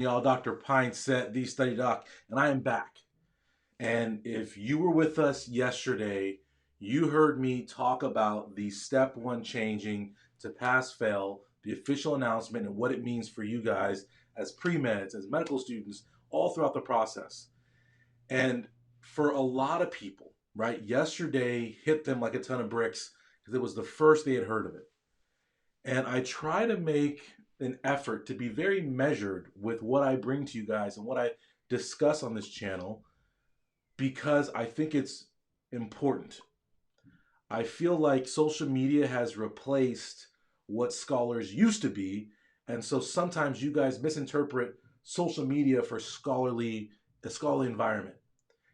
Y'all, Dr. Pinesett, the study doc, and I am back. And if you were with us yesterday, you heard me talk about the step one changing to pass fail, the official announcement, and what it means for you guys as pre-meds, as medical students, all throughout the process. And for a lot of people, right, yesterday hit them like a ton of bricks because it was the first they had heard of it. And I try to make an effort to be very measured with what I bring to you guys and what I discuss on this channel because I think it's important. I feel like social media has replaced what scholars used to be, and so sometimes you guys misinterpret social media for a scholarly environment.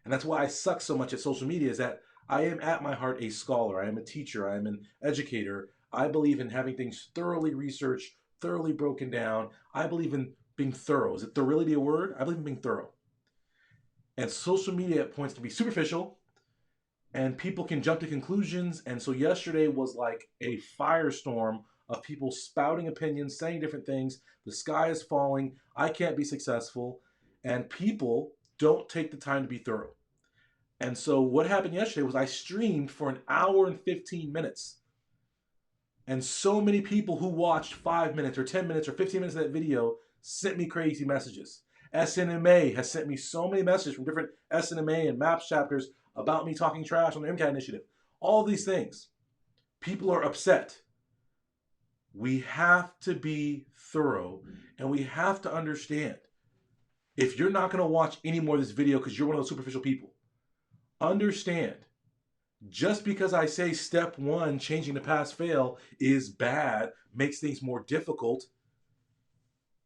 And that's why I suck so much at social media is that I am at my heart a scholar. I am a teacher. I am an educator. I believe in having things thoroughly researched, thoroughly broken down. I believe in being thorough. Is it thoroughly a word? I believe in being thorough. And social media at points can be superficial and people can jump to conclusions. And so yesterday was like a firestorm of people spouting opinions, saying different things. The sky is falling. I can't be successful. And people don't take the time to be thorough. And so what happened yesterday was I streamed for an hour and 15 minutes. And so many people who watched 5 minutes or 10 minutes or 15 minutes of that video sent me crazy messages. SNMA has sent me so many messages from different SNMA and MAPS chapters about me talking trash on the MCAT initiative. All these things. People are upset. We have to be thorough and we have to understand if you're not going to watch any more of this video because you're one of those superficial people, understand just because I say step one, changing to pass fail, is bad, makes things more difficult,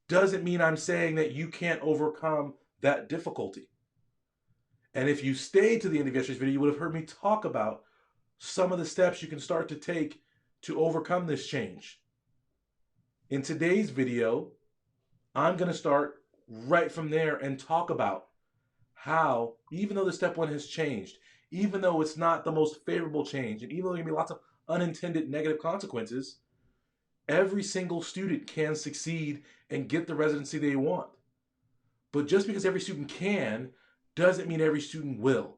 doesn't mean I'm saying that you can't overcome that difficulty. And if you stayed to the end of yesterday's video, you would have heard me talk about some of the steps you can start to take to overcome this change. In today's video, I'm going to start right from there and talk about how, even though the step one has changed, even though it's not the most favorable change, and even though there can be lots of unintended negative consequences, every single student can succeed and get the residency they want. But just because every student can, doesn't mean every student will.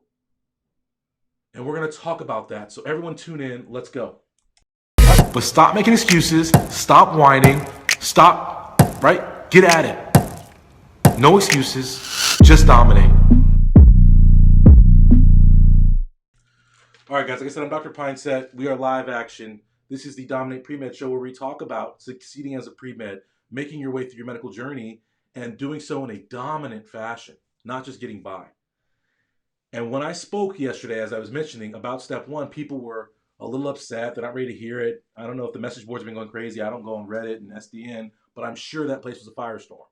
And we're going to talk about that. So everyone tune in. Let's go. But stop making excuses. Stop whining. Stop, right? Get at it. No excuses. Just dominate. All right, guys, like I said, I'm Dr. Pinesett. We are live action. This is the Dominate Pre-Med show where we talk about succeeding as a pre-med, making your way through your medical journey, and doing so in a dominant fashion, not just getting by. And when I spoke yesterday, as I was mentioning, about step one, people were a little upset. They're not ready to hear it. I don't know if the message boards have been going crazy. I don't go on Reddit and SDN, but I'm sure that place was a firestorm.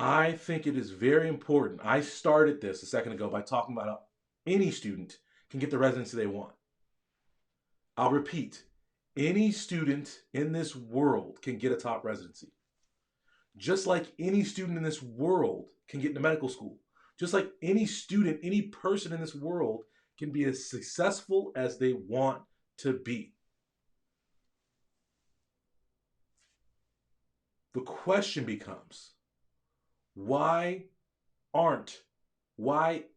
I think it is very important. I started this a second ago by talking about how any student can get the residency they want. I'll repeat, any student in this world can get a top residency. Just like any student in this world can get into medical school. Just like any student, any person in this world can be as successful as they want to be. The question becomes, why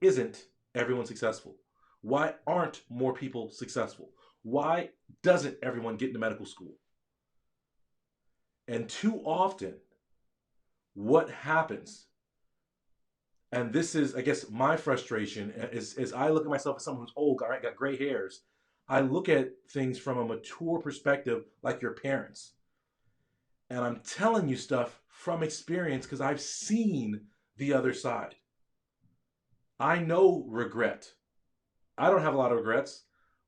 isn't everyone successful? Why aren't more people successful? Why doesn't everyone get into medical school? And too often, what happens, and this is, I guess, my frustration, is I look at myself as someone who's old, got gray hairs. I look at things from a mature perspective like your parents. And I'm telling you stuff from experience because I've seen the other side. I know regret. I don't have a lot of regrets,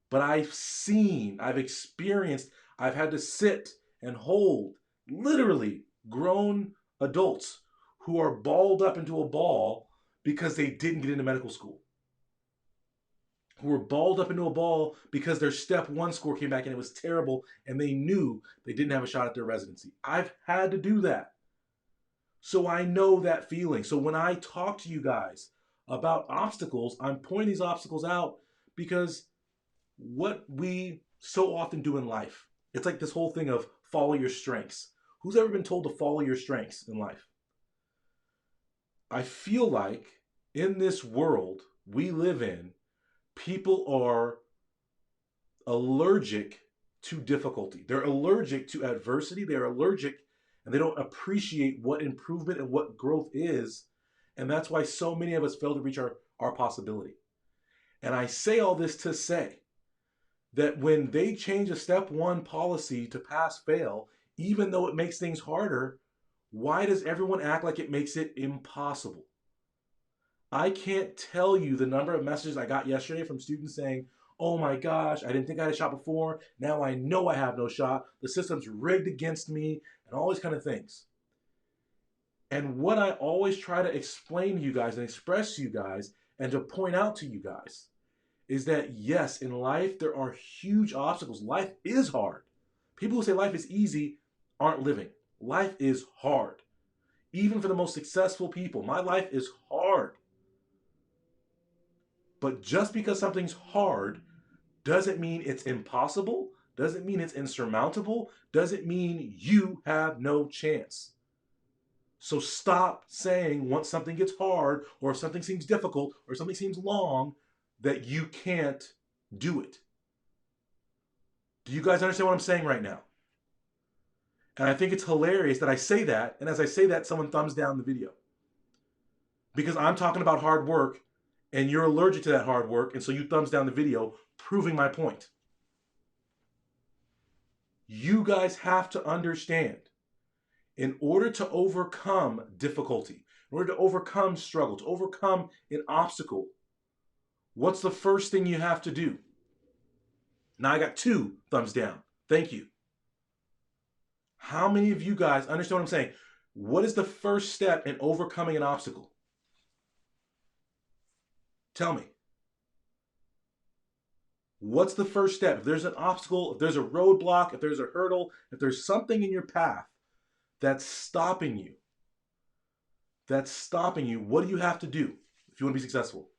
but I've experienced, I've had to sit and hold literally grown adults who are balled up into a ball because they didn't get into medical school. Who were balled up into a ball because their step one score came back and it was terrible and they knew they didn't have a shot at their residency. I've had to do that. So I know that feeling. So when I talk to you guys about obstacles, I'm pointing these obstacles out because what we so often do in life, it's like this whole thing of follow your strengths. Who's ever been told to follow your strengths in life? I feel like in this world we live in, people are allergic to difficulty. They're allergic to adversity. They're allergic and they don't appreciate what improvement and what growth is. And that's why so many of us fail to reach our possibility. And I say all this to say that when they change a step one policy to pass fail, even though it makes things harder, why does everyone act like it makes it impossible? I can't tell you the number of messages I got yesterday from students saying, oh my gosh, I didn't think I had a shot before. Now I know I have no shot. The system's rigged against me, and all these kind of things. And what I always try to explain to you guys and express to you guys and to point out to you guys is that yes, in life, there are huge obstacles. Life is hard. People who say life is easy aren't living. Life is hard. Even for the most successful people, my life is hard. But just because something's hard doesn't mean it's impossible, doesn't mean it's insurmountable, doesn't mean you have no chance. So stop saying once something gets hard or if something seems difficult or something seems long that you can't do it. Do you guys understand what I'm saying right now? And I think it's hilarious that I say that, and as I say that, someone thumbs down the video. Because I'm talking about hard work, and you're allergic to that hard work, and so you thumbs down the video, proving my point. You guys have to understand, in order to overcome difficulty, in order to overcome struggle, to overcome an obstacle, what's the first thing you have to do? Now I got 2 thumbs down. Thank you. How many of you guys understand what I'm saying? What is the first step in overcoming an obstacle? Tell me. What's the first step? If there's an obstacle, if there's a roadblock, if there's a hurdle, if there's something in your path that's stopping you, what do you have to do if you want to be successful?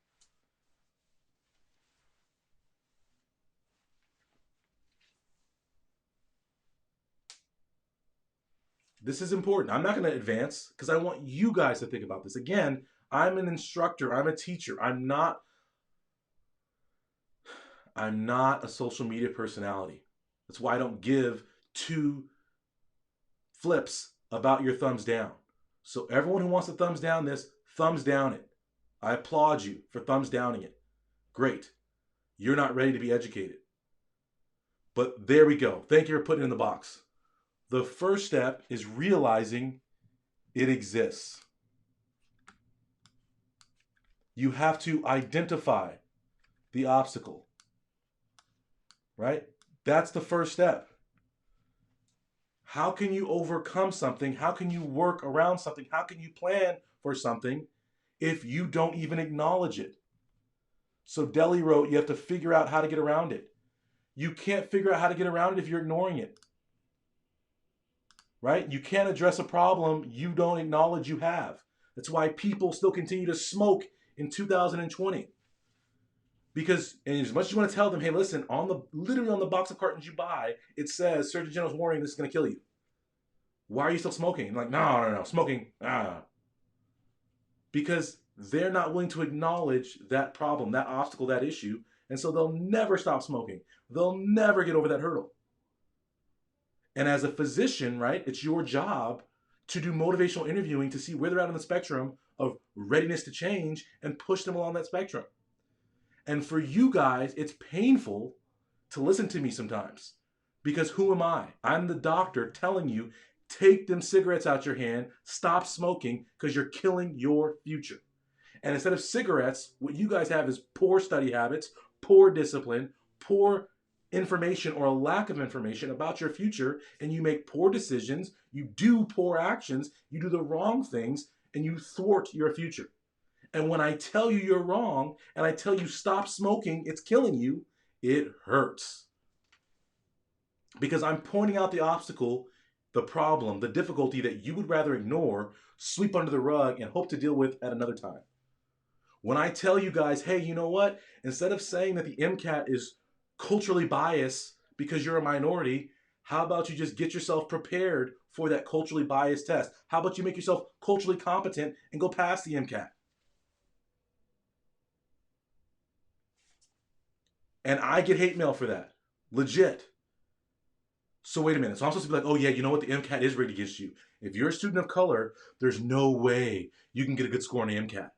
This is important. I'm not going to advance because I want you guys to think about this. Again, I'm an instructor. I'm a teacher. I'm not a social media personality. That's why I don't give 2 flips about your thumbs down. So everyone who wants to thumbs down this, thumbs down it. I applaud you for thumbs downing it. Great. You're not ready to be educated. But there we go. Thank you for putting it in the box. The first step is realizing it exists. You have to identify the obstacle, right? That's the first step. How can you overcome something? How can you work around something? How can you plan for something if you don't even acknowledge it? So Deli wrote, you have to figure out how to get around it. You can't figure out how to get around it if you're ignoring it. Right? You can't address a problem you don't acknowledge you have. That's why people still continue to smoke in 2020. Because as much as you want to tell them, hey, listen, literally on the box of cartons you buy, it says Surgeon General's warning, this is going to kill you. Why are you still smoking? I'm like, no, smoking. Because they're not willing to acknowledge that problem, that obstacle, that issue. And so they'll never stop smoking. They'll never get over that hurdle. And as a physician, right, it's your job to do motivational interviewing to see where they're at on the spectrum of readiness to change and push them along that spectrum. And for you guys, it's painful to listen to me sometimes because who am I? I'm the doctor telling you, take them cigarettes out your hand, stop smoking because you're killing your future. And instead of cigarettes, what you guys have is poor study habits, poor discipline, poor information or a lack of information about your future, and you make poor decisions, you do poor actions, you do the wrong things, and you thwart your future. And when I tell you you're wrong, and I tell you stop smoking, it's killing you, it hurts. Because I'm pointing out the obstacle, the problem, the difficulty that you would rather ignore, sweep under the rug, and hope to deal with at another time. When I tell you guys, hey, you know what? Instead of saying that the MCAT is culturally biased because you're a minority, How about you just get yourself prepared for that culturally biased test? How about you make yourself culturally competent and go past the MCAT? And I get hate mail for that. Legit. So wait a minute. So I'm supposed to be like, oh yeah, you know what? The MCAT is rigged against you. If you're a student of color, there's no way you can get a good score on the MCAT.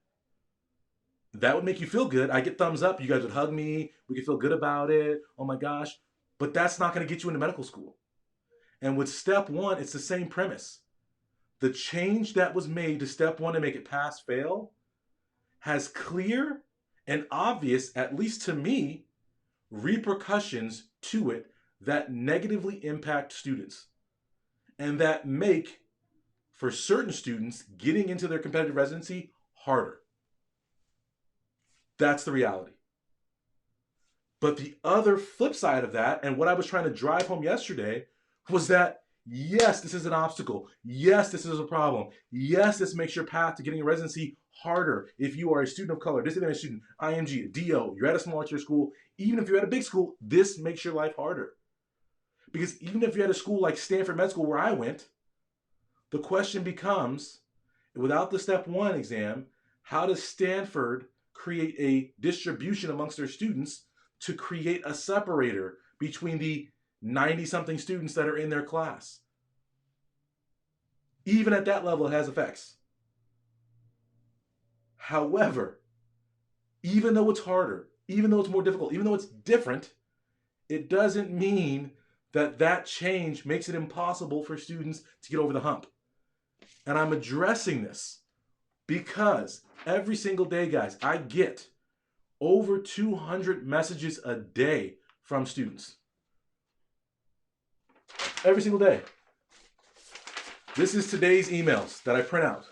That would make you feel good. I get thumbs up. You guys would hug me. We could feel good about it. Oh my gosh. But that's not going to get you into medical school. And with step one, it's the same premise. The change that was made to step one to make it pass fail has clear and obvious, at least to me, repercussions to it that negatively impact students and that make, for certain students, getting into their competitive residency harder. That's the reality. But the other flip side of that, and what I was trying to drive home yesterday, was that yes, this is an obstacle. Yes, this is a problem. Yes, this makes your path to getting a residency harder. If you are a student of color, disadvantaged student, IMG, DO, you're at a smaller tier school, even if you're at a big school, this makes your life harder. Because even if you're at a school like Stanford Medical School where I went, the question becomes, without the step one exam, how does Stanford create a distribution amongst their students to create a separator between the 90-something students that are in their class? Even at that level, it has effects. However, even though it's harder, even though it's more difficult, even though it's different, it doesn't mean that that change makes it impossible for students to get over the hump. And I'm addressing this because every single day, guys, I get over 200 messages a day from students. Every single day. This is today's emails that I print out.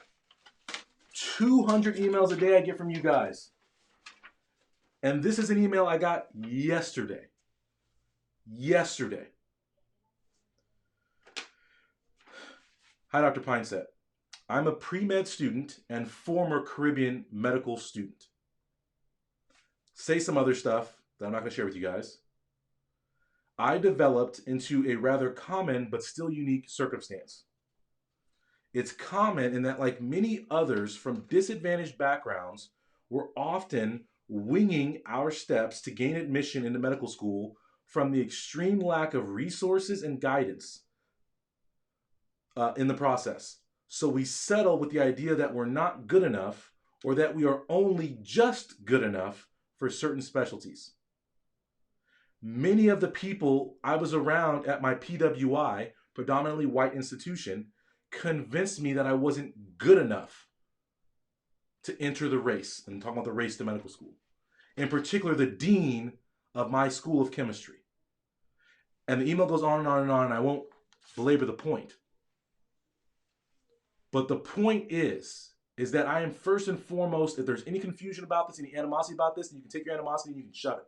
200 emails a day I get from you guys. And this is an email I got yesterday. Yesterday. Hi, Dr. Pinesett. I'm a pre-med student and former Caribbean medical student. Say some other stuff that I'm not going to share with you guys. I developed into a rather common but still unique circumstance. It's common in that, like many others from disadvantaged backgrounds, we're often winging our steps to gain admission into medical school from the extreme lack of resources and guidance in the process. So we settle with the idea that we're not good enough or that we are only just good enough for certain specialties. Many of the people I was around at my PWI, predominantly white institution, convinced me that I wasn't good enough to enter the race. And I'm talking about the race to medical school. In particular, the dean of my school of chemistry. And the email goes on and on and on, and I won't belabor the point. But the point is that I am first and foremost, if there's any confusion about this, any animosity about this, then you can take your animosity and you can shove it.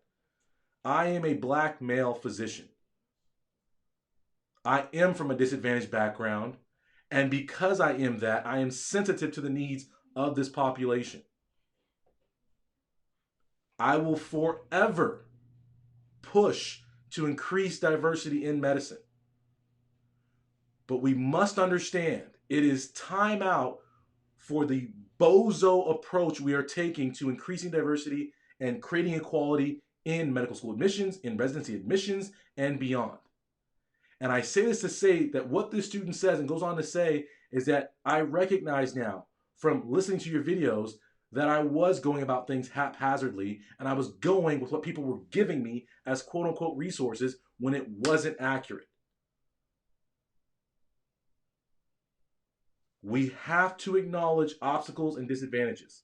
I am a black male physician. I am from a disadvantaged background. And because I am that, I am sensitive to the needs of this population. I will forever push to increase diversity in medicine. But we must understand it is time out for the bozo approach we are taking to increasing diversity and creating equality in medical school admissions, in residency admissions, and beyond. And I say this to say that what this student says and goes on to say is that I recognize now from listening to your videos that I was going about things haphazardly and I was going with what people were giving me as quote unquote resources when it wasn't accurate. We have to acknowledge obstacles and disadvantages.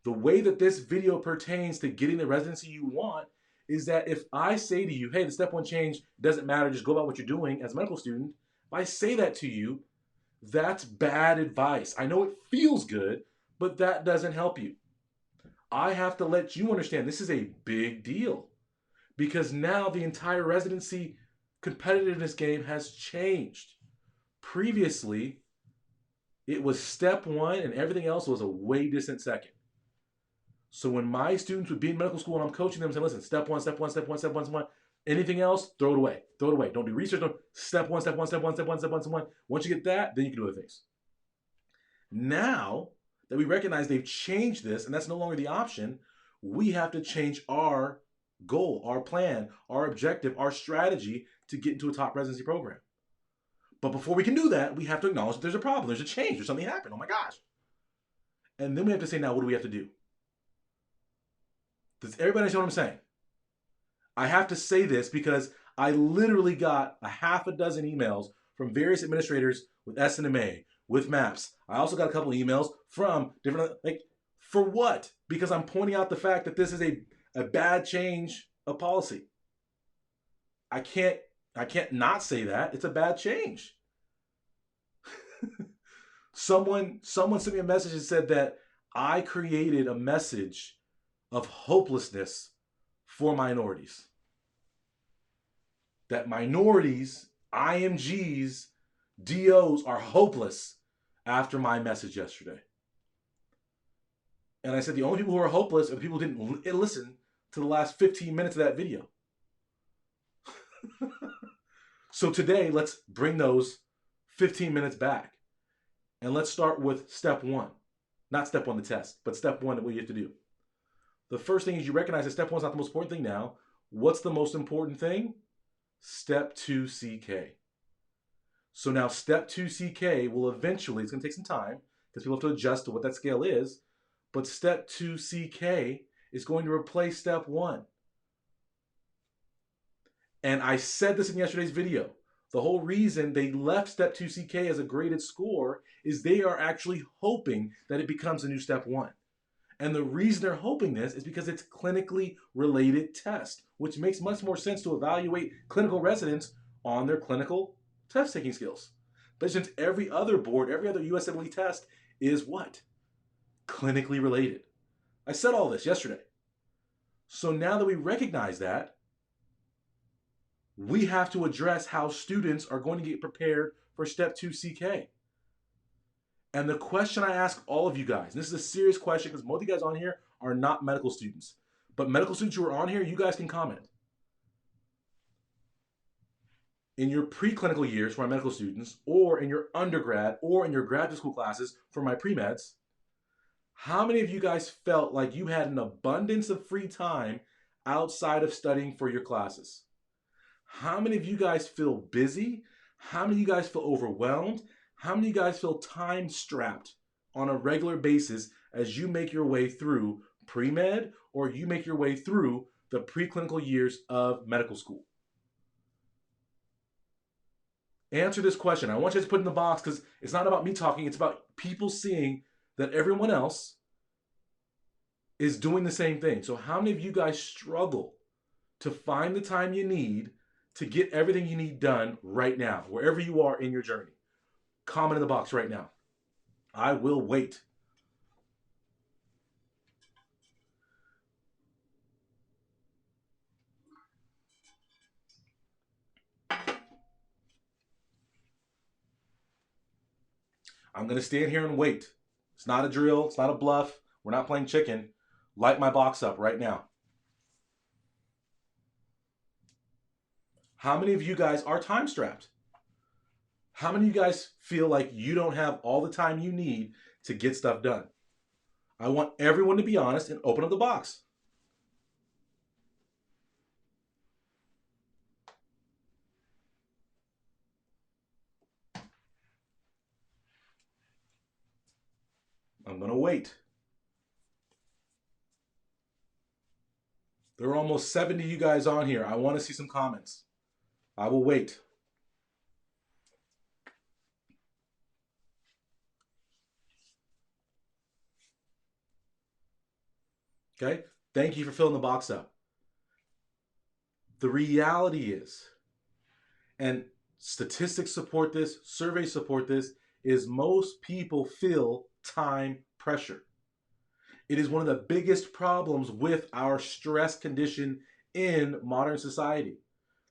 The way that this video pertains to getting the residency you want is that if I say to you, hey, the step one change doesn't matter, just go about what you're doing as a medical student, if I say that to you, that's bad advice. I know it feels good, but that doesn't help you. I have to let you understand this is a big deal because now the entire residency competitiveness game has changed. Previously, it was step one and everything else was a way distant second. So when my students would be in medical school and I'm coaching them saying, listen, step one, step one, step one, step one, step one, Anything else, throw it away. Throw it away. Don't do research. Don't, step one, step one, step one, step one, step one, step one. Once you get that, then you can do other things. Now that we recognize they've changed this and that's no longer the option, we have to change our goal, our plan, our objective, our strategy to get into a top residency program. But before we can do that, we have to acknowledge that there's a problem, there's a change, there's something happened. Oh my gosh. And then we have to say, now what do we have to do? Does everybody understand what I'm saying? I have to say this because I literally got a half a dozen emails from various administrators with SNMA, with MAPS. I also got a couple of emails from different, like, for what? Because I'm pointing out the fact that this is a bad change of policy. I can't not say that. It's a bad change. Someone sent me a message and said that I created a message of hopelessness for minorities. That minorities, IMGs, DOs are hopeless after my message yesterday. And I said the only people who are hopeless are the people who didn't listen to the last 15 minutes of that video. So today, let's bring those 15 minutes back. And let's start with step one. Not step one, the test, but step one, what you have to do. The first thing is you recognize that step one is not the most important thing now. What's the most important thing? Step 2 CK. So now step 2 CK will eventually, it's going to take some time because people have to adjust to what that scale is, but step 2 CK is going to replace step 1. And I said this in yesterday's video. The whole reason they left step 2 CK as a graded score is they are actually hoping that it becomes a new step 1. And the reason they're hoping this is because it's clinically related test, which makes much more sense to evaluate clinical residents on their clinical test-taking skills. But since every other board, every other USMLE test is what? Clinically related. I said all this yesterday. So now that we recognize that, we have to address how students are going to get prepared for step 2 CK. And the question I ask all of you guys, and this is a serious question because most of you guys on here are not medical students, but medical students who are on here, you guys can comment. In your preclinical years for my medical students, or in your undergrad, or in your graduate school classes for my premeds, how many of you guys felt like you had an abundance of free time outside of studying for your classes? How many of you guys feel busy? How many of you guys feel overwhelmed? How many of you guys feel time strapped on a regular basis as you make your way through pre-med or you make your way through the preclinical years of medical school? Answer this question. I want you to put it in the box because it's not about me talking. It's about people seeing that everyone else is doing the same thing. So how many of you guys struggle to find the time you need to get everything you need done right now, wherever you are in your journey? Comment in the box right now. I will wait. I'm going to stand here and wait. It's not a drill. It's not a bluff. We're not playing chicken. Light my box up right now. How many of you guys are time strapped? How many of you guys feel like you don't have all the time you need to get stuff done? I want everyone to be honest and open up the box. I'm going to wait. There are almost 70 of you guys on here. I want to see some comments. I will wait. Okay? Thank you for filling the box up. The reality is, and statistics support this, surveys support this, is most people feel time pressure. It is one of the biggest problems with our stress condition in modern society.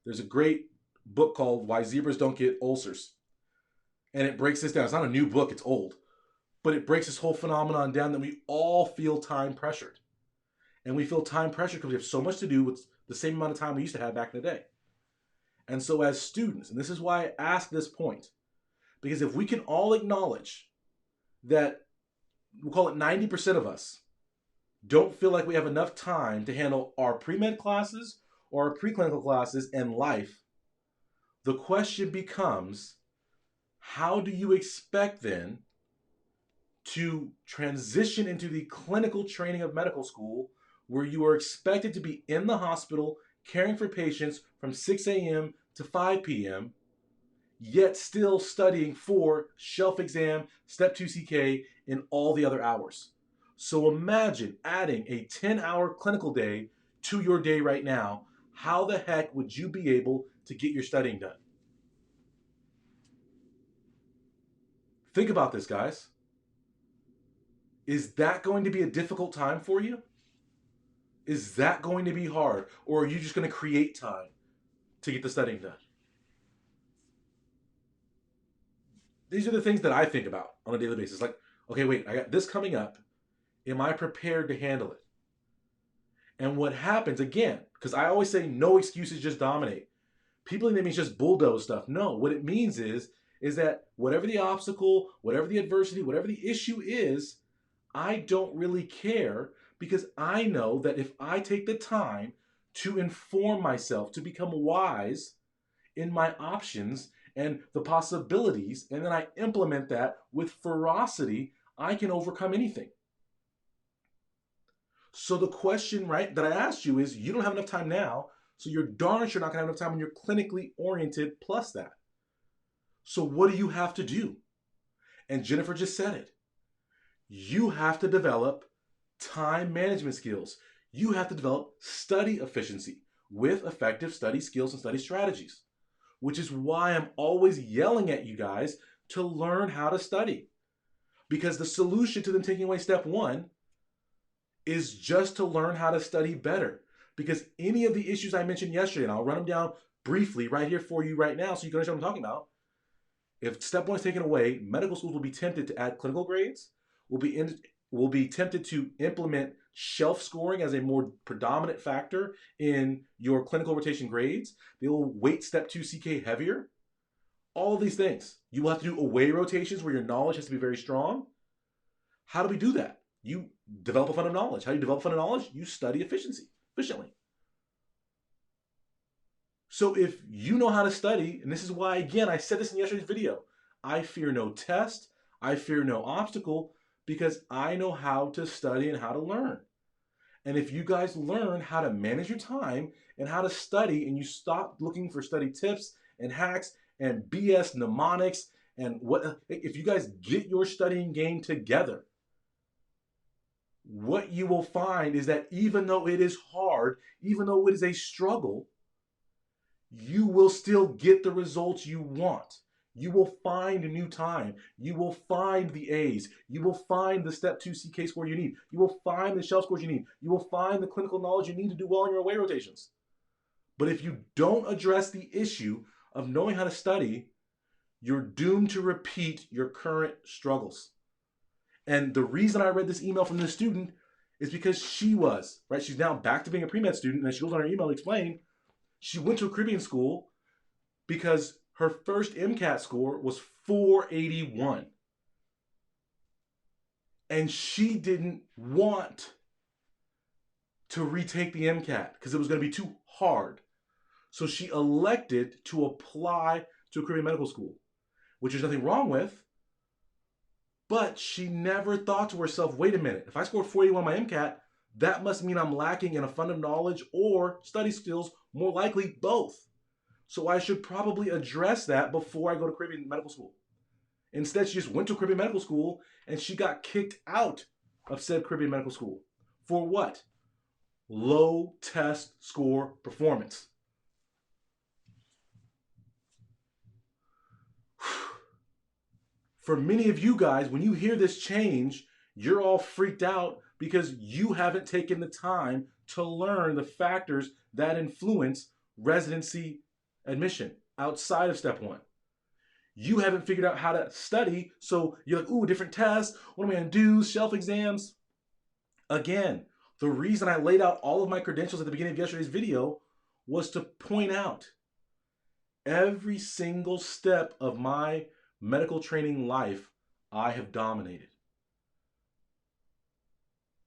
There's a great book called Why Zebras Don't Get Ulcers. And it breaks this down. It's not a new book, it's old. But it breaks this whole phenomenon down that we all feel time pressured. And we feel time pressure because we have so much to do with the same amount of time we used to have back in the day. And so as students, and this is why I ask this point, because if we can all acknowledge that, we'll call it 90% of us, don't feel like we have enough time to handle our pre-med classes or our preclinical classes and life, the question becomes, how do you expect then to transition into the clinical training of medical school where you are expected to be in the hospital caring for patients from 6 a.m. to 5 p.m., yet still studying for shelf exam, step 2 CK, and all the other hours? So imagine adding a 10-hour clinical day to your day right now. How the heck would you be able to get your studying done? Think about this, guys. Is that going to be a difficult time for you? Is that going to be hard? Or are you just going to create time to get the studying done? These are the things that I think about on a daily basis. Like, okay, wait, I got this coming up. Am I prepared to handle it? And what happens, again, because I always say no excuses, just dominate. People think that means just bulldoze stuff. No, what it means is that whatever the obstacle, whatever the adversity, whatever the issue is, I don't really care, because I know that if I take the time to inform myself, to become wise in my options and the possibilities, and then I implement that with ferocity, I can overcome anything. So the question, right, that I asked you is, you don't have enough time now, so you're darn sure not gonna have enough time when you're clinically oriented plus that. So what do you have to do? And Jennifer just said it. You have to develop time management skills. You have to develop study efficiency with effective study skills and study strategies, which is why I'm always yelling at you guys to learn how to study. Because the solution to them taking away step one is just to learn how to study better. Because any of the issues I mentioned yesterday, and I'll run them down briefly right here for you right now so you can understand what I'm talking about. If step one is taken away, medical schools will be tempted to add clinical grades, will be tempted to implement shelf scoring as a more predominant factor in your clinical rotation grades. They will weight step 2 CK heavier. All of these things. You will have to do away rotations where your knowledge has to be very strong. How do we do that? You develop a fund of knowledge. How do you develop a fund of knowledge? You study efficiently. So if you know how to study, and this is why, again, I said this in yesterday's video, I fear no test, I fear no obstacle, because I know how to study and how to learn. And if you guys learn how to manage your time and how to study, and you stop looking for study tips and hacks and BS mnemonics, and if you guys get your studying game together, what you will find is that even though it is hard, even though it is a struggle, you will still get the results you want. You will find a new time. You will find the A's. You will find the step 2 CK score you need. You will find the shelf scores you need. You will find the clinical knowledge you need to do well in your away rotations. But if you don't address the issue of knowing how to study, you're doomed to repeat your current struggles. And the reason I read this email from this student is because she's now back to being a pre-med student, and she goes on her email to explain, she went to a Caribbean school because her first MCAT score was 481. And she didn't want to retake the MCAT because it was going to be too hard. So she elected to apply to a Caribbean Medical School, which there's nothing wrong with. But she never thought to herself, wait a minute, if I scored 481 on my MCAT, that must mean I'm lacking in a fund of knowledge or study skills, more likely both. So I should probably address that before I go to Caribbean Medical School. Instead, she just went to Caribbean Medical School and she got kicked out of said Caribbean Medical School. For what? Low test score performance. For many of you guys, when you hear this change, you're all freaked out because you haven't taken the time to learn the factors that influence residency admission outside of step one. You haven't figured out how to study, so you're like, ooh, different tests. What am I going to do? Shelf exams. Again, The reason I laid out all of my credentials at the beginning of yesterday's video was to point out every single step of my medical training life I have dominated.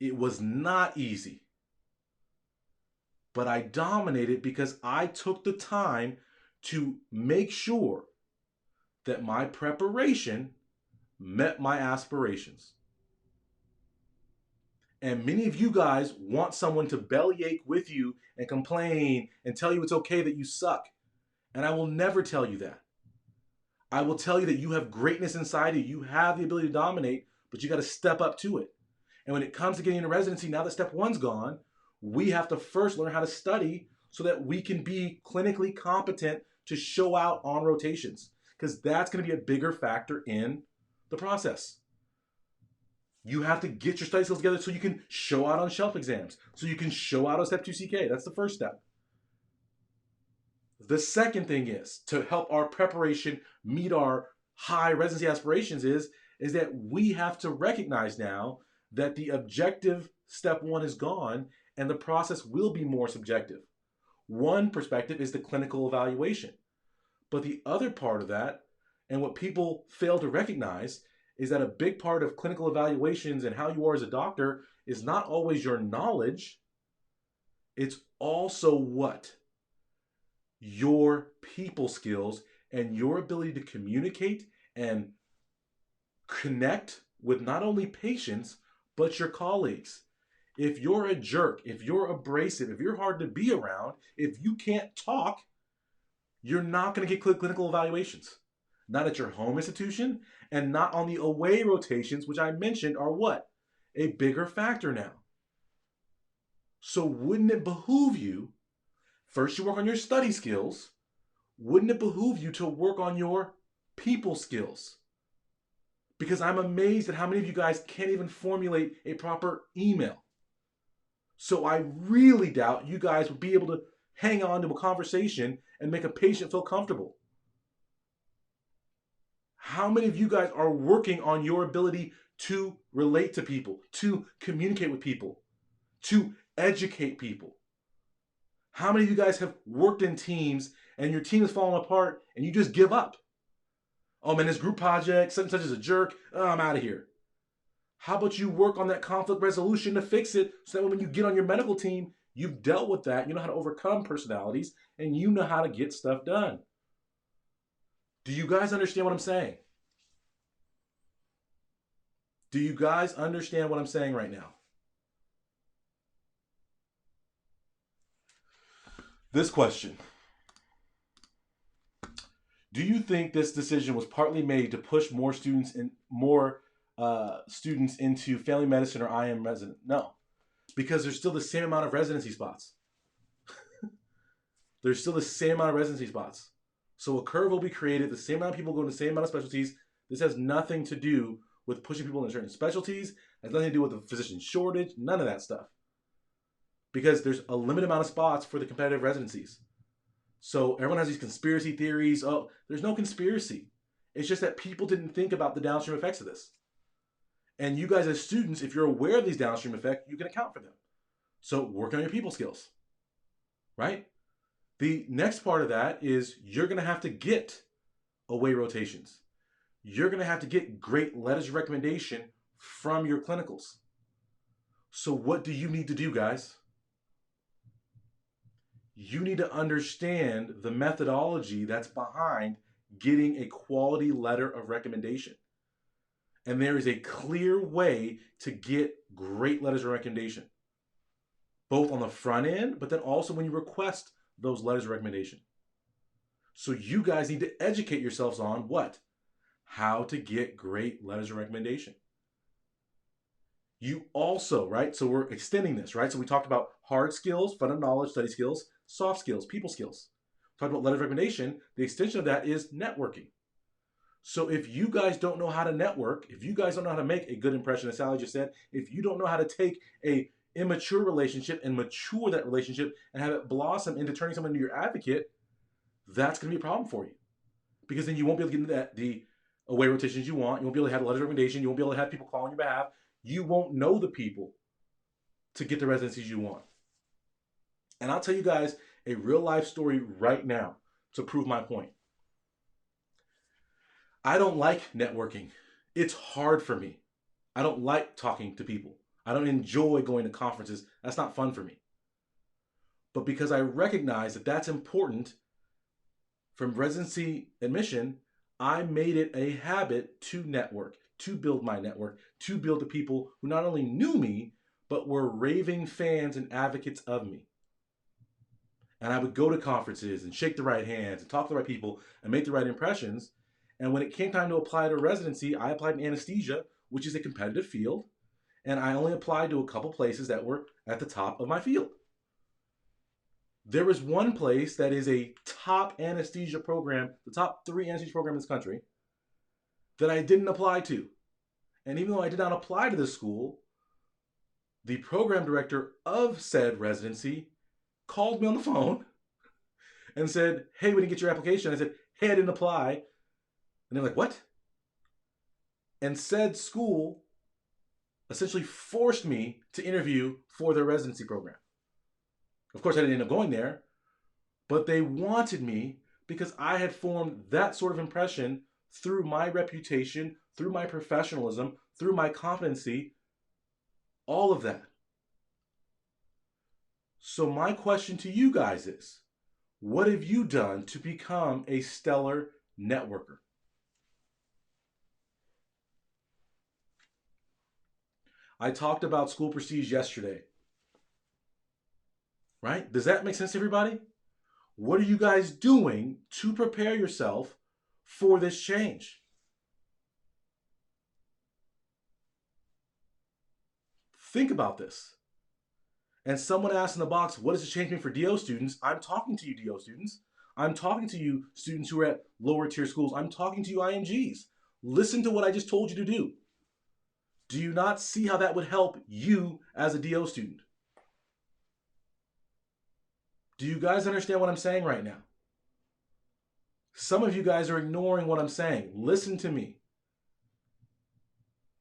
It was not easy, but I dominated because I took the time to make sure that my preparation met my aspirations. And many of you guys want someone to bellyache with you and complain and tell you it's okay that you suck. And I will never tell you that. I will tell you that you have greatness inside you. You have the ability to dominate, but you got to step up to it. And when it comes to getting into residency, now that step one's gone, we have to first learn how to study so that we can be clinically competent to show out on rotations, because that's going to be a bigger factor in the process. You have to get your study skills together so you can show out on shelf exams, so you can show out on step 2 CK. That's the first step. The second thing is to help our preparation meet our high residency aspirations is that we have to recognize now that the objective step one is gone and the process will be more subjective. One perspective is the clinical evaluation. But the other part of that, and what people fail to recognize, is that a big part of clinical evaluations and how you are as a doctor is not always your knowledge. It's also what? Your people skills and your ability to communicate and connect with not only patients, but your colleagues. If you're a jerk, if you're abrasive, if you're hard to be around, if you can't talk, you're not going to get clinical evaluations. Not at your home institution and not on the away rotations, which I mentioned are what? A bigger factor now. So wouldn't it behoove you, first you work on your study skills, wouldn't it behoove you to work on your people skills? Because I'm amazed at how many of you guys can't even formulate a proper email. So I really doubt you guys would be able to hang on to a conversation and make a patient feel comfortable. How many of you guys are working on your ability to relate to people, to communicate with people, to educate people? How many of you guys have worked in teams and your team is falling apart and you just give up? Oh man, this group project, such and such is a jerk. Oh, I'm out of here. How about you work on that conflict resolution to fix it so that when you get on your medical team, you've dealt with that, you know how to overcome personalities, and you know how to get stuff done. Do you guys understand what I'm saying? Do you guys understand what I'm saying right now? This question. Do you think this decision was partly made to push more students into family medicine or IM resident? No, because there's still the same amount of residency spots. There's still the same amount of residency spots. So a curve will be created, the same amount of people go into the same amount of specialties. This has nothing to do with pushing people into certain specialties. It has nothing to do with the physician shortage, none of that stuff. Because there's a limited amount of spots for the competitive residencies. So everyone has these conspiracy theories. Oh, there's no conspiracy. It's just that people didn't think about the downstream effects of this. And you guys as students, if you're aware of these downstream effects, you can account for them. So work on your people skills, right? The next part of that is you're going to have to get away rotations. You're going to have to get great letters of recommendation from your clinicals. So what do you need to do, guys? You need to understand the methodology that's behind getting a quality letter of recommendation. And there is a clear way to get great letters of recommendation, both on the front end, but then also when you request those letters of recommendation. So you guys need to educate yourselves on what? How to get great letters of recommendation. You also, right? So we're extending this, right? So we talked about hard skills, fundamental knowledge, study skills, soft skills, people skills. Talked about letters of recommendation. The extension of that is networking. So if you guys don't know how to network, if you guys don't know how to make a good impression, as Sally just said, if you don't know how to take a immature relationship and mature that relationship and have it blossom into turning someone into your advocate, that's going to be a problem for you. Because then you won't be able to get into the away rotations you want. You won't be able to have letters of recommendation. You won't be able to have people call on your behalf. You won't know the people to get the residencies you want. And I'll tell you guys a real life story right now to prove my point. I don't like networking. It's hard for me. I don't like talking to people. I don't enjoy going to conferences. That's not fun for me. But because I recognize that that's important from residency admission, I made it a habit to network, to build my network, to build the people who not only knew me, but were raving fans and advocates of me. And I would go to conferences and shake the right hands and talk to the right people and make the right impressions. And when it came time to apply to residency, I applied in anesthesia, which is a competitive field. And I only applied to a couple places that were at the top of my field. There is one place that is a top anesthesia program, the top 3 anesthesia program in this country, that I didn't apply to. And even though I did not apply to this school, the program director of said residency called me on the phone and said, hey, we didn't get your application. I said, hey, I didn't apply. And they're like, what? And said school essentially forced me to interview for their residency program. Of course, I didn't end up going there, but they wanted me because I had formed that sort of impression through my reputation, through my professionalism, through my competency, all of that. So my question to you guys is, what have you done to become a stellar networker? I talked about school prestige yesterday. Right? Does that make sense to everybody? What are you guys doing to prepare yourself for this change? Think about this. And someone asked in the box, what does this change mean for DO students? I'm talking to you, DO students. I'm talking to you, students who are at lower tier schools. I'm talking to you, IMGs. Listen to what I just told you to do. Do you not see how that would help you as a DO student? Do you guys understand what I'm saying right now? Some of you guys are ignoring what I'm saying. Listen to me.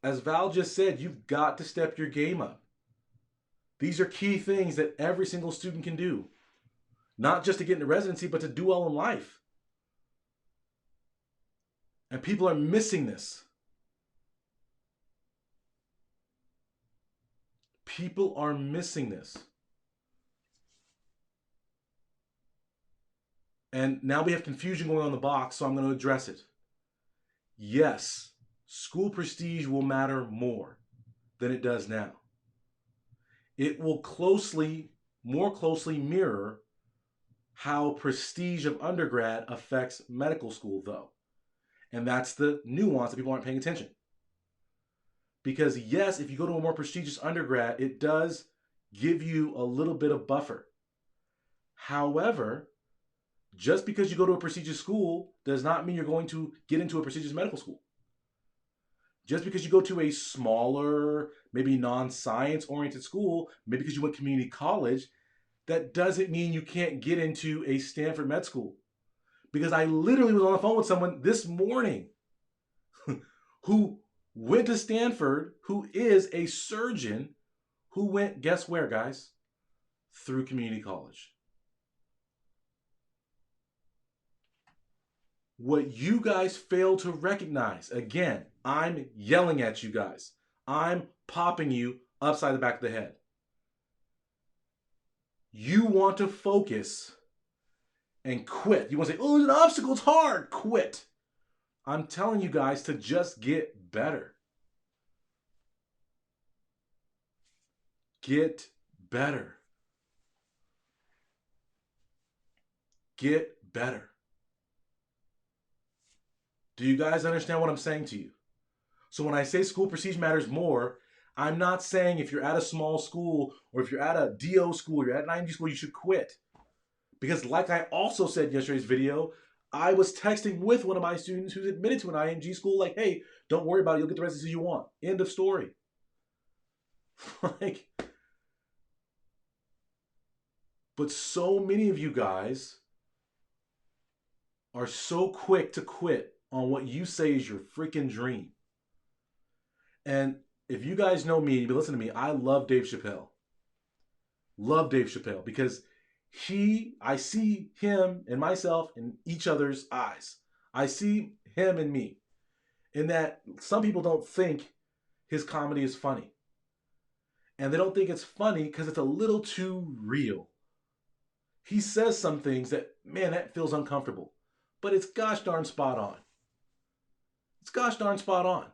As Val just said, you've got to step your game up. These are key things that every single student can do. Not just to get into residency, but to do well in life. And people are missing this. People are missing this. And now we have confusion going on in the box, so I'm going to address it. Yes, school prestige will matter more than it does now. It will more closely mirror how prestige of undergrad affects medical school, though. And that's the nuance that people aren't paying attention. Because yes, if you go to a more prestigious undergrad, it does give you a little bit of buffer. However, just because you go to a prestigious school does not mean you're going to get into a prestigious medical school. Just because you go to a smaller, maybe non-science oriented school, maybe because you went community college, that doesn't mean you can't get into a Stanford Med School. Because I literally was on the phone with someone this morning who went to Stanford, who is a surgeon, who went, guess where, guys? Through community college. What you guys fail to recognize, again, I'm yelling at you guys. I'm popping you upside the back of the head. You want to focus and quit. You want to say, oh, it's an obstacle, it's hard. Quit. I'm telling you guys to just get better. Get better. Get better. Do you guys understand what I'm saying to you? So when I say school prestige matters more, I'm not saying if you're at a small school or if you're at a DO school or you're at an IMG school, you should quit. Because like I also said in yesterday's video, I was texting with one of my students who's admitted to an IMG school like, hey, don't worry about it. You'll get the residency you want. End of story. But so many of you guys are so quick to quit on what you say is your freaking dream. And if you guys know me, you've been listening to me, I love Dave Chappelle. Love Dave Chappelle because I see him and myself in each other's eyes. I see him and me. In that some people don't think his comedy is funny. And they don't think it's funny because it's a little too real. He says some things that, man, that feels uncomfortable. But it's gosh darn spot on. It's gosh darn spot on.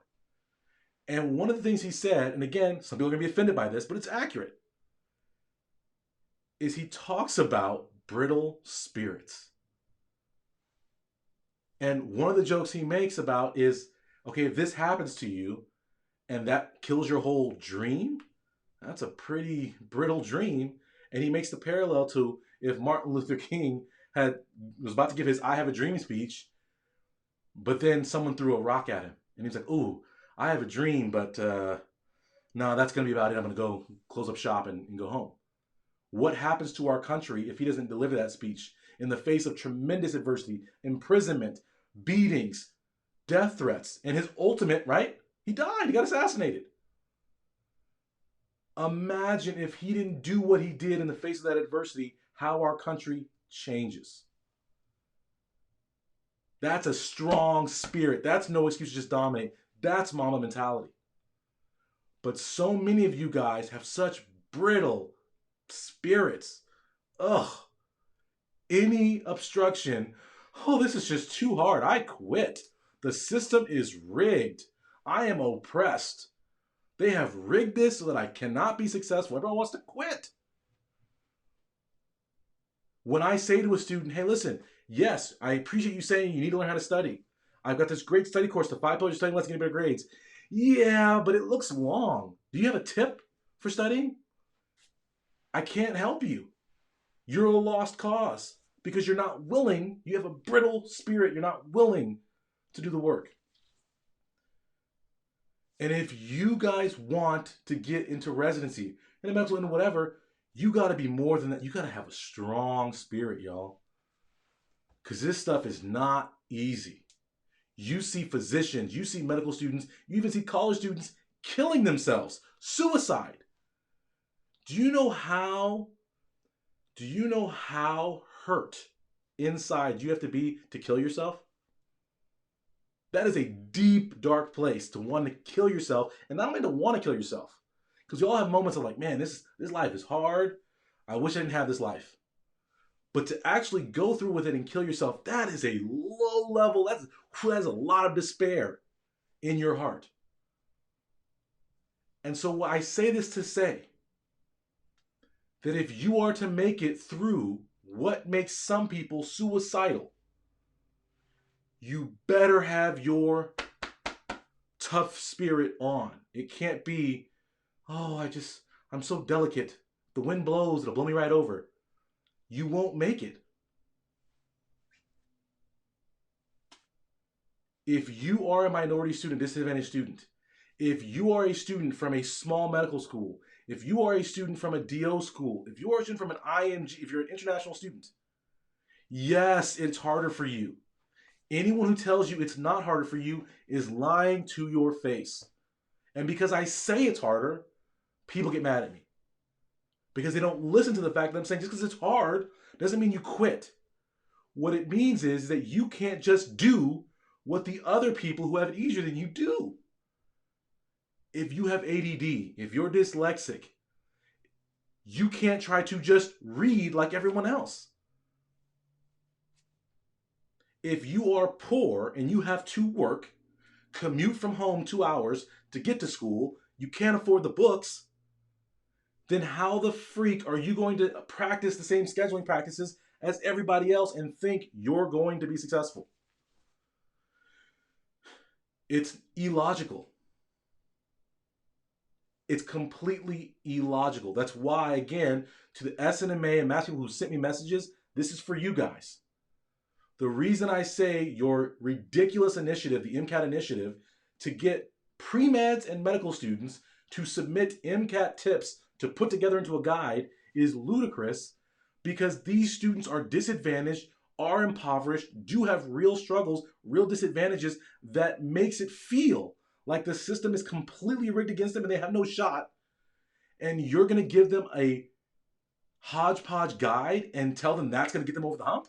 And one of the things he said, and again, some people are going to be offended by this, but it's accurate, is he talks about brittle spirits. And one of the jokes he makes about is, okay, if this happens to you and that kills your whole dream, that's a pretty brittle dream. And he makes the parallel to if Martin Luther King was about to give his I Have a Dream speech, but then someone threw a rock at him. And he's like, ooh, I have a dream, but no, that's going to be about it. I'm going to go close up shop and go home. What happens to our country if he doesn't deliver that speech in the face of tremendous adversity, imprisonment, beatings, death threats, and his ultimate, right? He died. He got assassinated. Imagine if he didn't do what he did in the face of that adversity, how our country changes. That's a strong spirit. That's no excuse to just dominate. That's mama mentality. But so many of you guys have such brittle spirits. Ugh. Any obstruction. Oh, this is just too hard. I quit. The system is rigged. I am oppressed. They have rigged this so that I cannot be successful. Everyone wants to quit. When I say to a student, hey, listen, yes, I appreciate you saying you need to learn how to study. I've got this great study course, the 5 pillars of studying less to get better grades. Yeah, but it looks long. Do you have a tip for studying? I can't help you. You're a lost cause because you're not willing. You have a brittle spirit. You're not willing to do the work. And if you guys want to get into residency, in medical and whatever, you got to be more than that. You got to have a strong spirit, y'all. Because this stuff is not easy. You see physicians, you see medical students, you even see college students killing themselves. Suicide. Do you know how hurt inside you have to be to kill yourself? That is a deep, dark place to want to kill yourself, and not only to want to kill yourself, because we all have moments of like, man, this life is hard. I wish I didn't have this life. But to actually go through with it and kill yourself, that is a low level. That's a lot of despair in your heart. And so I say this to say that if you are to make it through what makes some people suicidal, you better have your tough spirit on. It can't be, oh, I'm so delicate. The wind blows, it'll blow me right over. You won't make it. If you are a minority student, disadvantaged student, if you are a student from a small medical school, if you are a student from a DO school, if you are a student from an IMG, if you're an international student, yes, it's harder for you. Anyone who tells you it's not harder for you is lying to your face. And because I say it's harder, people get mad at me. Because they don't listen to the fact that I'm saying just because it's hard doesn't mean you quit. What it means is that you can't just do what the other people who have it easier than you do. If you have ADD, if you're dyslexic, you can't try to just read like everyone else. If you are poor and you have to work, commute from home 2 hours to get to school, you can't afford the books, then how the freak are you going to practice the same scheduling practices as everybody else and think you're going to be successful? It's illogical. It's completely illogical. That's why, again, to the SNMA and mass people who sent me messages, this is for you guys. The reason I say your ridiculous initiative, the MCAT initiative, to get pre-meds and medical students to submit MCAT tips to put together into a guide is ludicrous because these students are disadvantaged, are impoverished, do have real struggles, real disadvantages that makes it feel like the system is completely rigged against them and they have no shot. And you're going to give them a hodgepodge guide and tell them that's going to get them over the hump?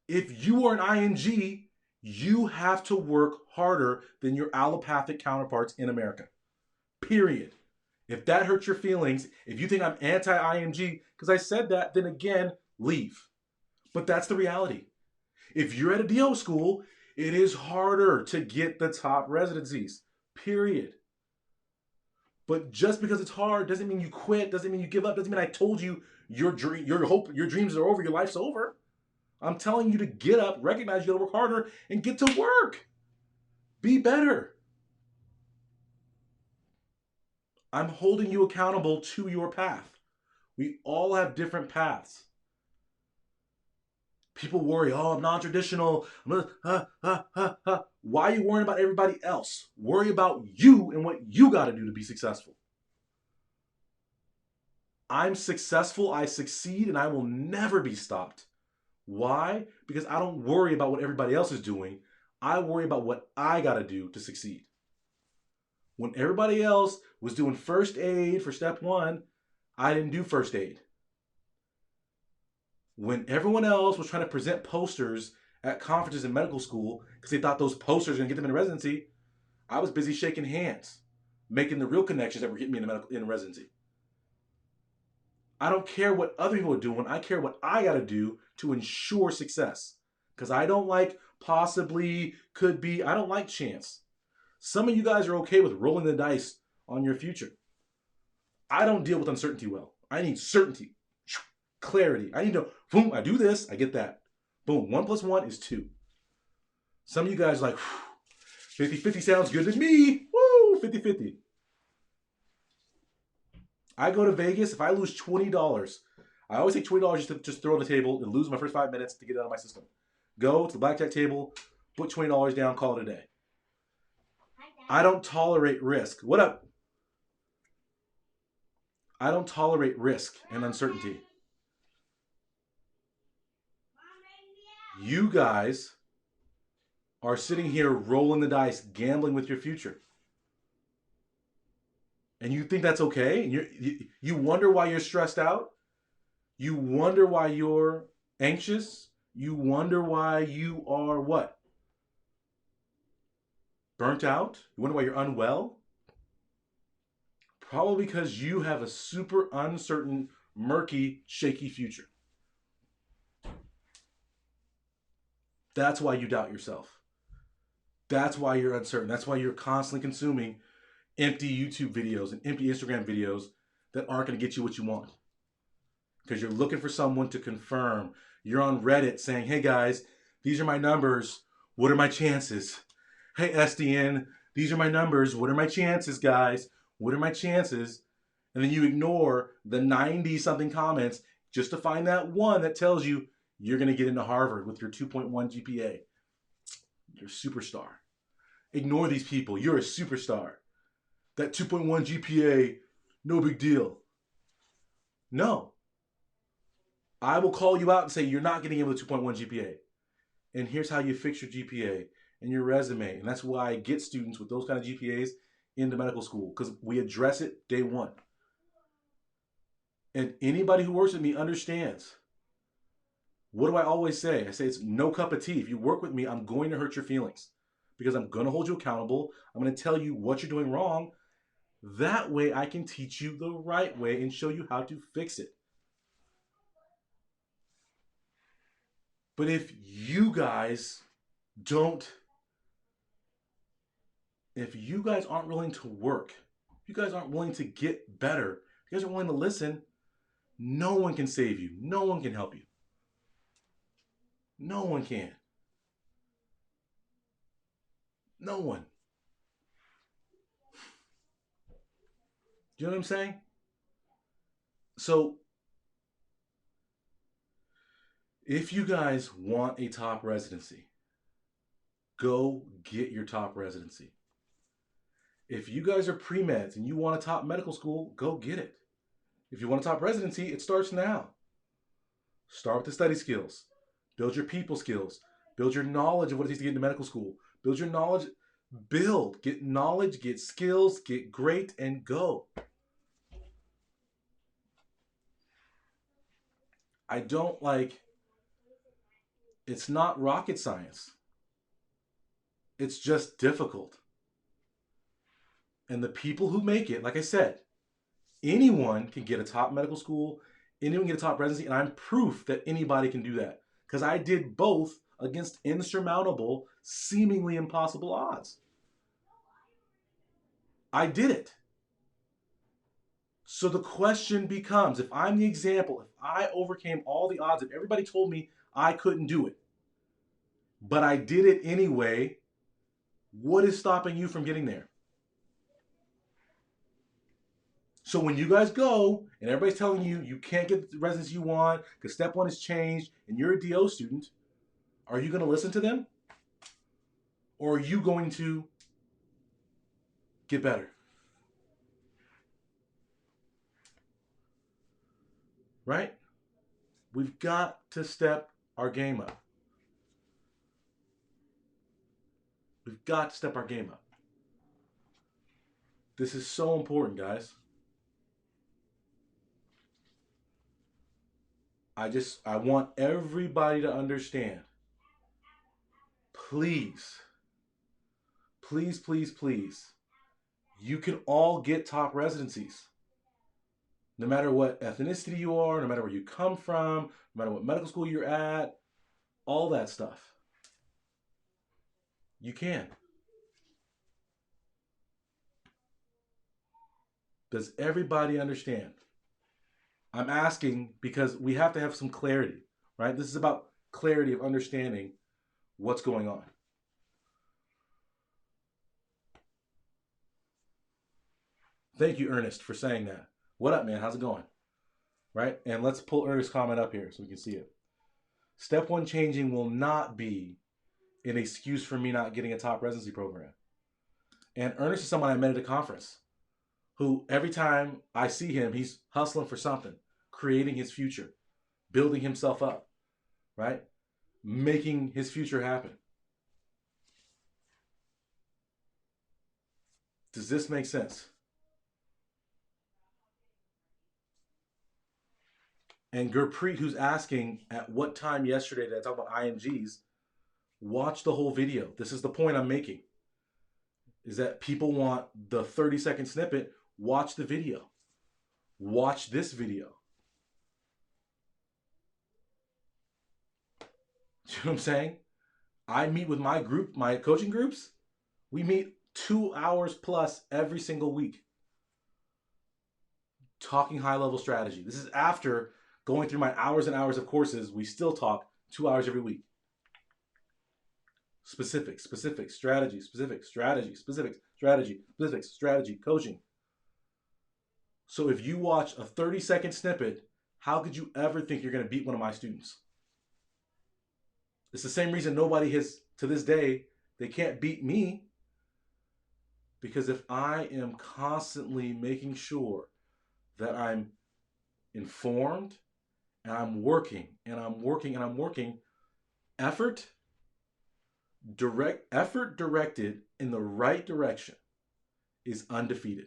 If you are an ING, you have to work harder than your allopathic counterparts in America. Period. If that hurts your feelings, if you think I'm anti-IMG because I said that, then again, leave. But that's the reality. If you're at a DO school, it is harder to get the top residencies. Period. But just because it's hard doesn't mean you quit, doesn't mean you give up, doesn't mean I told you your dreams are over, your life's over. I'm telling you to get up, recognize you gotta work harder, and get to work. Be better. I'm holding you accountable to your path. We all have different paths. People worry, oh, I'm non-traditional. Why are you worrying about everybody else? Worry about you and what you got to do to be successful. I'm successful, I succeed, and I will never be stopped. Why? Because I don't worry about what everybody else is doing. I worry about what I got to do to succeed. When everybody else was doing first aid for step 1, I didn't do first aid. When everyone else was trying to present posters at conferences in medical school because they thought those posters were going to get them in residency, I was busy shaking hands, making the real connections that were getting me in residency. I don't care what other people are doing. I care what I got to do to ensure success. Because I don't like possibly, could be, I don't like chance. Some of you guys are okay with rolling the dice on your future. I don't deal with uncertainty well. I need certainty, clarity. I need to, boom, I do this, I get that. Boom, 1 + 1 is 2. Some of you guys are like, 50-50 sounds good to me. Woo, 50-50. I go to Vegas, if I lose $20, I always take $20 just to just throw on the table and lose my first 5 minutes to get it out of my system. Go to the blackjack table, put $20 down, call it a day. I don't tolerate risk. What up? I don't tolerate risk and uncertainty. You guys are sitting here rolling the dice, gambling with your future. And you think that's okay? And you wonder why you're stressed out? You wonder why you're anxious? You wonder why you are what? Burnt out? You wonder why you're unwell? Probably because you have a super uncertain, murky, shaky future. That's why you doubt yourself. That's why you're uncertain. That's why you're constantly consuming empty YouTube videos and empty Instagram videos that aren't going to get you what you want. Because you're looking for someone to confirm. You're on Reddit saying, hey guys, these are my numbers. What are my chances? Hey SDN, these are my numbers. What are my chances, guys? What are my chances? And then you ignore the 90-something comments just to find that one that tells you you're going to get into Harvard with your 2.1 GPA. You're a superstar. Ignore these people. You're a superstar. That 2.1 GPA, no big deal. No. I will call you out and say you're not getting in with a 2.1 GPA. And here's how you fix your GPA and your resume. And that's why I get students with those kind of GPAs into medical school, because we address it day one. And anybody who works with me understands. What do I always say? I say it's no cup of tea. If you work with me, I'm going to hurt your feelings because I'm going to hold you accountable. I'm going to tell you what you're doing wrong. That way I can teach you the right way and show you how to fix it. But if you guys aren't willing to work, if you guys aren't willing to get better, if you guys aren't willing to listen, no one can save you. No one can help you. No one can. No one. Do you know what I'm saying? So, if you guys want a top residency, go get your top residency. If you guys are premeds and you want a top medical school, go get it. If you want a top residency, it starts now. Start with the study skills. Build your people skills. Build your knowledge of what it takes to get into medical school. Build your knowledge Build, get knowledge, get skills, get great, and go. I don't like, it's not rocket science. It's just difficult. And the people who make it, like I said, anyone can get a top medical school, anyone can get a top residency, and I'm proof that anybody can do that. Because I did both against insurmountable, seemingly impossible odds. I did it. So the question becomes, if I'm the example, if I overcame all the odds, if everybody told me I couldn't do it, but I did it anyway, what is stopping you from getting there? So when you guys go and everybody's telling you you can't get the residency you want because step one has changed and you're a DO student, are you going to listen to them? Or are you going to get better? Right? We've got to step our game up. We've got to step our game up. This is so important, guys. I want everybody to understand. Please, please, please, please. You can all get top residencies. No matter what ethnicity you are, no matter where you come from, no matter what medical school you're at, all that stuff. You can. Does everybody understand? I'm asking because we have to have some clarity, right? This is about clarity of understanding what's going on. Thank you, Ernest, for saying that. What up, man? How's it going? Right? And let's pull Ernest's comment up here so we can see it. Step one changing will not be an excuse for me not getting a top residency program. And Ernest is someone I met at a conference who every time I see him, he's hustling for something, creating his future, building himself up, right? Making his future happen. Does this make sense? And Gurpreet, who's asking at what time yesterday did I talk about IMGs, watch the whole video. This is the point I'm making. Is that people want the 30-second snippet. Watch the video. Watch this video. You know what I'm saying? I meet with my group, my coaching groups. We meet 2 hours plus every single week. Talking high-level strategy. This is after going through my hours and hours of courses. We still talk 2 hours every week. Specific, strategy, coaching. So if you watch a 30-second snippet, how could you ever think you're going to beat one of my students? It's the same reason nobody has, to this day, they can't beat me. Because if I am constantly making sure that I'm informed and I'm working, effort directed in the right direction is undefeated.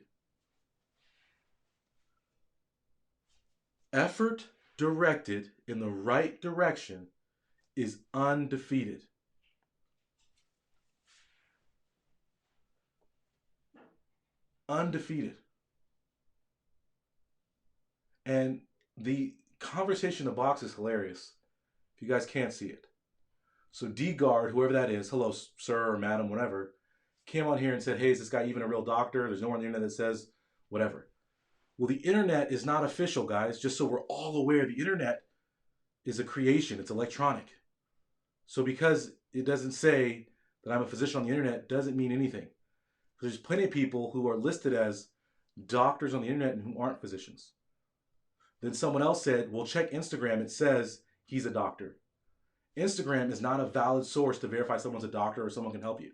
Effort directed in the right direction is undefeated. Undefeated. And the conversation in the box is hilarious. If you guys can't see it. So D-Guard, whoever that is, hello, sir or madam, whatever, came on here and said, hey, is this guy even a real doctor? There's nowhere on the internet that says whatever. Well, the internet is not official, guys, just so we're all aware. The internet is a creation. It's electronic. So because it doesn't say that I'm a physician on the internet doesn't mean anything. There's plenty of people who are listed as doctors on the internet and who aren't physicians. Then someone else said, well, check Instagram. It says he's a doctor. Instagram is not a valid source to verify someone's a doctor or someone can help you.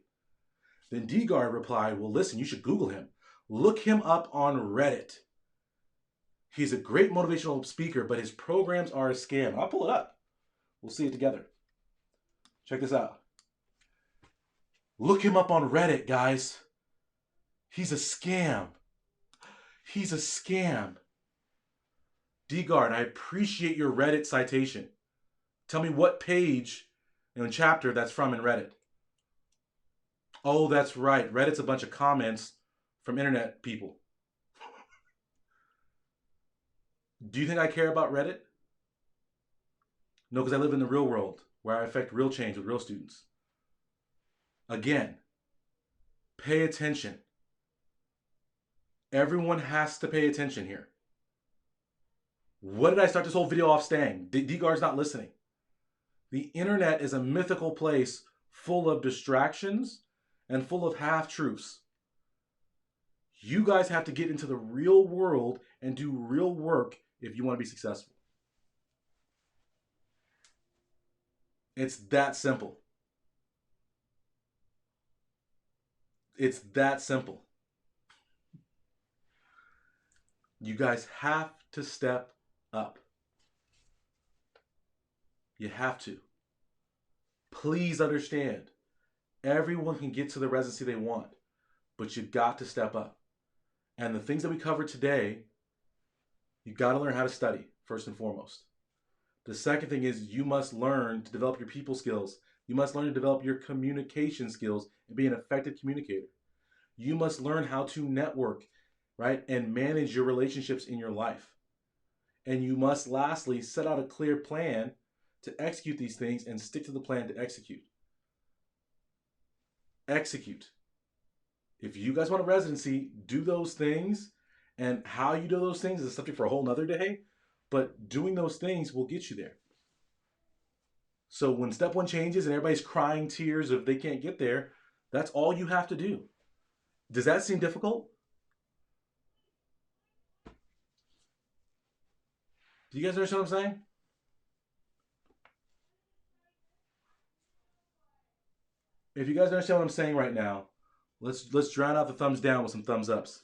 Then D-Guard replied, well, listen, you should Google him. Look him up on Reddit. He's a great motivational speaker, but his programs are a scam. I'll pull it up. We'll see it together. Check this out. Look him up on Reddit, guys. He's a scam. He's a scam. D-Guard, I appreciate your Reddit citation. Tell me what page and chapter that's from in Reddit. Oh, that's right. Reddit's a bunch of comments from internet people. Do you think I care about Reddit? No, because I live in the real world where I affect real change with real students. Again, pay attention. Everyone has to pay attention here. What did I start this whole video off saying? D-Guard's not listening. The internet is a mythical place full of distractions and full of half-truths. You guys have to get into the real world and do real work if you want to be successful. It's that simple. It's that simple. You guys have to step up. You have to. Please understand, everyone can get to the residency they want, but you got to step up. And the things that we covered today, you got to learn how to study, first and foremost. The second thing is you must learn to develop your people skills. You must learn to develop your communication skills and be an effective communicator. You must learn how to network, right, and manage your relationships in your life. And you must lastly set out a clear plan to execute these things and stick to the plan to execute. Execute. If you guys want a residency, do those things. And how you do those things is a subject for a whole nother day. But doing those things will get you there. So when step one changes and everybody's crying tears if they can't get there, that's all you have to do. Does that seem difficult? Do you guys understand what I'm saying? If you guys understand what I'm saying right now, let's drown out the thumbs down with some thumbs ups.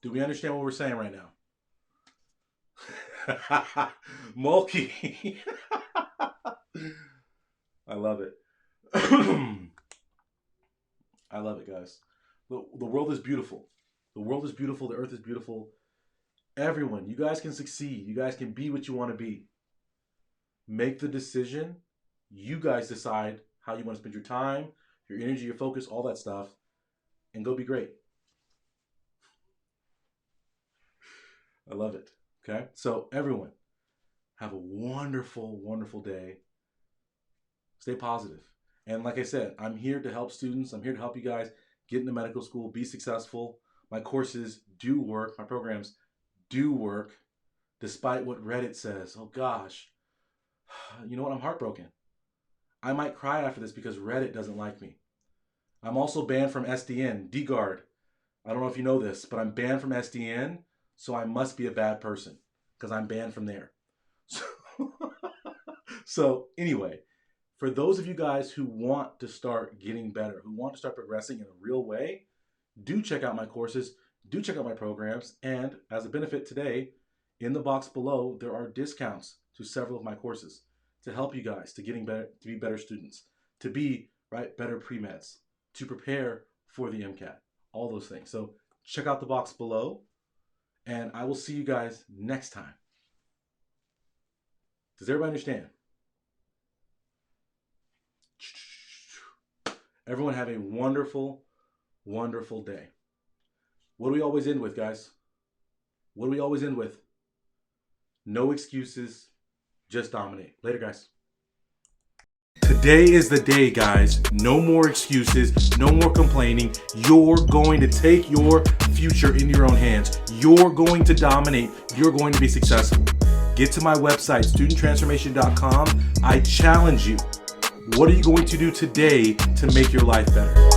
Do we understand what we're saying right now? Mulkey. I love it. I love it, guys. The world is beautiful. The world is beautiful. The earth is beautiful. Everyone, you guys can succeed. You guys can be what you want to be. Make the decision. You guys decide how you want to spend your time, your energy, your focus, all that stuff, and go be great. I love it. Okay? So everyone, have a wonderful, wonderful day. Stay positive. And like I said, I'm here to help students. I'm here to help you guys get into medical school, be successful. My courses do work. My programs do work, despite what Reddit says. Oh gosh. You know what? I'm heartbroken. I might cry after this because Reddit doesn't like me. I'm also banned from SDN. D-Guard. I don't know if you know this, but I'm banned from SDN. So I must be a bad person because I'm banned from there. So anyway, for those of you guys who want to start getting better, who want to start progressing in a real way, do check out my courses, do check out my programs. And as a benefit today, in the box below, there are discounts to several of my courses to help you guys to getting better, to be better students, to be better pre-meds, to prepare for the MCAT, all those things. So check out the box below. And I will see you guys next time. Does everybody understand? Everyone have a wonderful, wonderful day. What do we always end with, guys? What do we always end with? No excuses, just dominate. Later, guys. Today is the day, guys. No more excuses, no more complaining. You're going to take your future in your own hands. You're going to dominate. You're going to be successful. Get to my website, studenttransformation.com. I challenge you. What are you going to do today to make your life better?